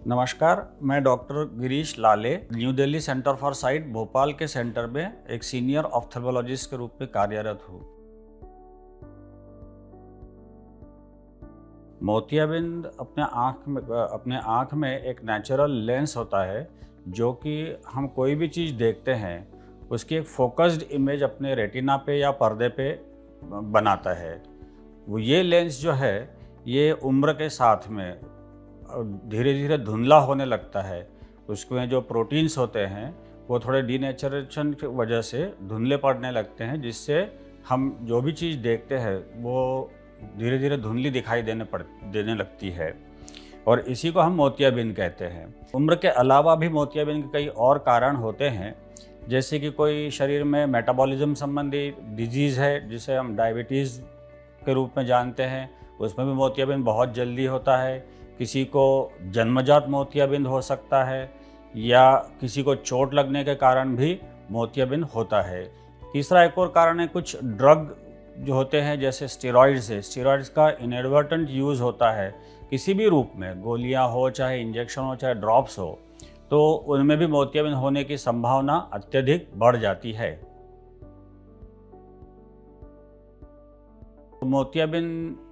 नमस्कार, मैं डॉक्टर गिरीश लाले new Delhi centre for site Bhopal के सेंटर में एक सीनियर ऑफ्थेल्मोलॉजिस्ट के रूप में कार्यरत हूँ। मोतियाबिंद अपने आँख में एक नेचुरल लेंस होता है जो कि हम कोई भी चीज़ देखते हैं उसकी एक फोकस्ड इमेज अपने रेटिना पे या पर्दे पे बनाता है। वो ये लेंस जो है ये उम्र के साथ में धीरे धीरे धुंधला होने लगता है। उसमें जो प्रोटीन्स होते हैं वो थोड़े डीनेचरेशन की वजह से धुंधले पड़ने लगते हैं, जिससे हम जो भी चीज़ देखते हैं वो धीरे धीरे धुंधली दिखाई देने लगती है और इसी को हम मोतियाबिंद कहते हैं। उम्र के अलावा भी मोतियाबिंद के कई और कारण होते हैं, जैसे कि कोई शरीर में मेटाबॉलिज्म संबंधी डिजीज़ है जिसे हम डायबिटीज़ के रूप में जानते हैं, उसमें भी मोतियाबिंद बहुत जल्दी होता है। किसी को जन्मजात मोतियाबिंद हो सकता है या किसी को चोट लगने के कारण भी मोतियाबिंद होता है। तीसरा एक और कारण है, कुछ ड्रग जो होते हैं जैसे स्टेरॉइड्स है, स्टेरॉइड्स का इनएडवर्टेंट यूज़ होता है किसी भी रूप में, गोलियां हो चाहे इंजेक्शन हो चाहे ड्रॉप्स हो, तो उनमें भी मोतियाबिंद होने की संभावना अत्यधिक बढ़ जाती है। मोतियाबिंद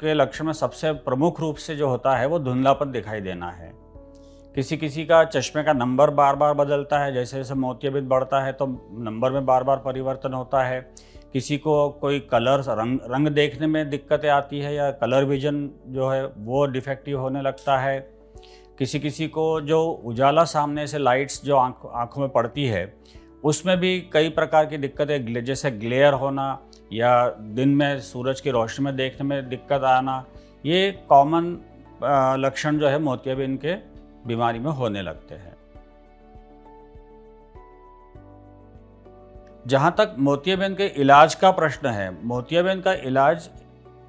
के लक्षण में सबसे प्रमुख रूप से जो होता है वो धुंधलापन दिखाई देना है। किसी किसी का चश्मे का नंबर बार बार बदलता है, जैसे जैसे मोतियाबिंद बढ़ता है तो नंबर में बार बार परिवर्तन होता है। किसी को कोई कलर रंग देखने में दिक्कतें आती है या कलर विजन जो है वो डिफेक्टिव होने लगता है। किसी किसी को जो उजाला सामने से लाइट्स जो आँखों में पड़ती है उसमें भी कई प्रकार की दिक्कतें, जैसे ग्लेयर होना या दिन में सूरज की रोशनी में देखने में दिक्कत आना, ये कॉमन लक्षण जो है मोतियाबिंद के बीमारी में होने लगते हैं। जहाँ तक मोतियाबिंद के इलाज का प्रश्न है, मोतियाबिंद का इलाज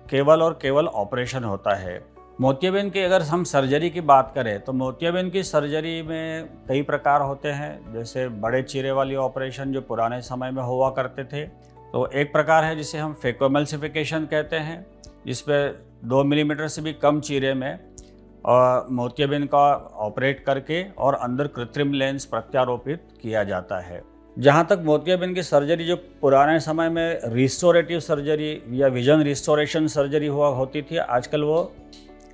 केवल और केवल ऑपरेशन होता है। मोतियाबिंद की अगर हम सर्जरी की बात करें तो मोतियाबिंद की सर्जरी में कई प्रकार होते हैं, जैसे बड़े चीरे वाली ऑपरेशन जो पुराने समय में हुआ करते थे। तो एक प्रकार है जिसे हम फेकोएमल्सिफिकेशन कहते हैं, जिसपे 2 मिलीमीटर से भी कम चीरे में मोतियाबिंद का ऑपरेट करके और अंदर कृत्रिम लेंस प्रत्यारोपित किया जाता है। जहाँ तक मोतियाबिंद की सर्जरी जो पुराने समय में रिस्टोरेटिव सर्जरी या विजन रिस्टोरेशन सर्जरी हुआ होती थी, आजकल वो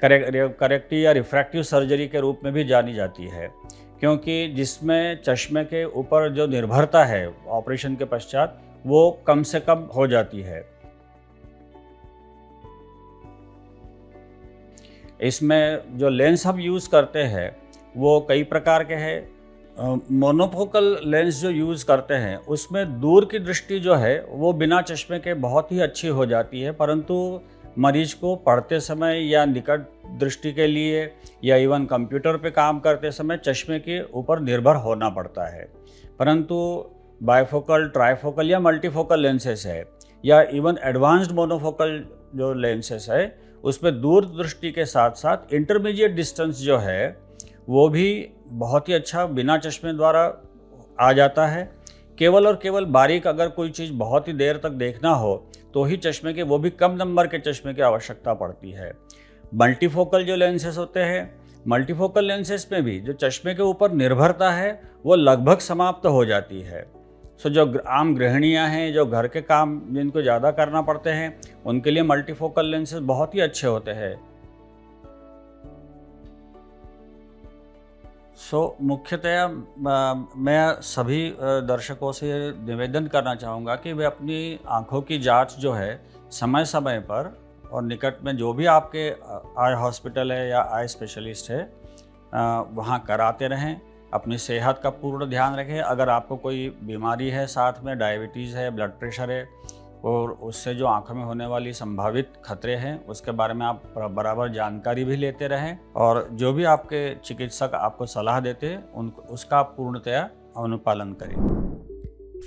करेक्टिव या रिफ्रैक्टिव सर्जरी के रूप में भी जानी जाती है, क्योंकि जिसमें चश्मे के ऊपर जो निर्भरता है ऑपरेशन के पश्चात वो कम से कम हो जाती है। इसमें जो लेंस हम यूज़ करते हैं वो कई प्रकार के हैं। मोनोफोकल लेंस जो यूज़ करते हैं उसमें दूर की दृष्टि जो है वो बिना चश्मे के बहुत ही अच्छी हो जाती है, परंतु मरीज को पढ़ते समय या निकट दृष्टि के लिए या इवन कंप्यूटर पे काम करते समय चश्मे के ऊपर निर्भर होना पड़ता है। परंतु बाइफोकल, ट्राइफोकल या मल्टीफोकल लेंसेस है या इवन एडवांस्ड मोनोफोकल जो लेंसेस है उसमें दूर दृष्टि के साथ साथ इंटरमीडिएट डिस्टेंस जो है वो भी बहुत ही अच्छा बिना चश्मे द्वारा आ जाता है। केवल और केवल बारीक अगर कोई चीज़ बहुत ही देर तक देखना हो तो ही चश्मे के, वो भी कम नंबर के चश्मे की आवश्यकता पड़ती है। मल्टीफोकल जो लेंसेस होते हैं, मल्टीफोकल लेंसेस में भी जो चश्मे के ऊपर निर्भरता है वो लगभग समाप्त हो जाती है। सो जो आम गृहिणियाँ हैं, जो घर के काम जिनको ज़्यादा करना पड़ते हैं, उनके लिए मल्टीफोकल लेंसेस बहुत ही अच्छे होते हैं। मुख्यतया मैं सभी दर्शकों से निवेदन करना चाहूँगा कि वे अपनी आँखों की जांच जो है समय समय पर और निकट में जो भी आपके आई हॉस्पिटल है या आई स्पेशलिस्ट है वहाँ कराते रहें। अपनी सेहत का पूर्ण ध्यान रखें। अगर आपको कोई बीमारी है, साथ में डायबिटीज़ है, ब्लड प्रेशर है और उससे जो आँखों में होने वाली संभावित खतरे हैं उसके बारे में आप बराबर जानकारी भी लेते रहें और जो भी आपके चिकित्सक आपको सलाह देते हैं उसका आप पूर्णतया अनुपालन करें।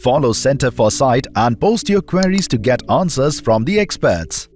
Follow Center for Sight and post your queries to get answers from the experts.